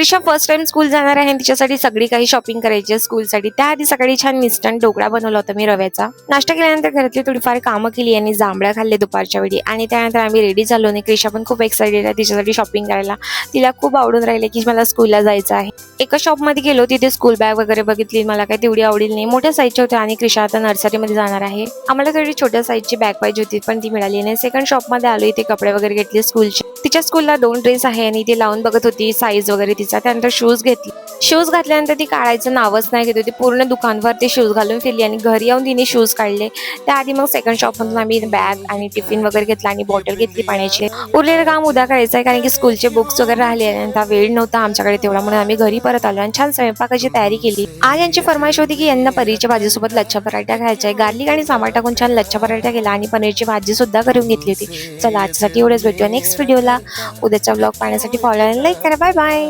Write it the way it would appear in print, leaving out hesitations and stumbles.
Trisha first time school जाणार आहे आणि तिच्यासाठी सगळी काही शॉपिंग करायची आहे स्कूलसाठी. त्याआधी सकाळी छान इन्स्टंट ढोकळा बनवला होता मी रव्याचा. नाश्ता केल्यानंतर घरातली थोडीफार कामं केली आणि जांभळं खाल्ले दुपारच्या वेळी आणि त्यानंतर आम्ही रेडी झालो आणि त्रिशा पण खूप एक्साइटेड आहे तिच्यासाठी शॉपिंग करायला. तिला खूप आवडून राहिले की मला स्कूलला जायचं आहे. एका शॉपमध्ये गेलो, तिथे स्कूल बॅग वगैरे बघितली. मला काही तेवढी आवडली नाही, मोठ्या साईजच्या होत्या आणि त्रिशा आता नर्सरीमध्ये जाणार आहे. आम्हाला थोडी छोट्या साईजची बॅग पाहिजे होती पण ती मिळाली नाही. सेकंड शॉपमध्ये आलो, इथे कपडे वगैरे घेतले स्कूलचे. तिच्या स्कूलला 2 ड्रेस आहे आणि ती लावून बघत होती साईज वगैरे तिचा. त्यानंतर शूज घेतली. शूज घातल्यानंतर ती काढायचं नावच नाही घेत होती. पूर्ण दुकानभर ते शूज घालून फिरली आणि घरी येऊन तिने शूज काढले. त्याआधी मग सेकंड शॉपमधून आम्ही बॅग आणि टिफिन वगैरे घेतला आणि बॉटल घेतली पाण्याची. उरलेलं काम उद्या करायचं आहे कारण की स्कूलचे बुक्स वगैरे राहिले आणि त्या वेळ नव्हता आमच्याकडे तेवढा, म्हणून आम्ही घरी परत आलो आणि छान स्वयंपाकाची तयारी केली. आज यांची फरमाईश होती की यांना पनीरच्या भाजीसोबत लच्छा पराठा खायचा आहे. गार्लिक आणि सांबार टाकून छान लच्छा पराठा केला आणि पनीरची भाजी सुद्धा करून घेतली होती. चला आजसाठी एवढंच, भेटूया नेक्स्ट व्हिडिओला. उद्याचा ब्लॉग पाहण्यासाठी फॉलो आणि लाईक करा. Bye bye.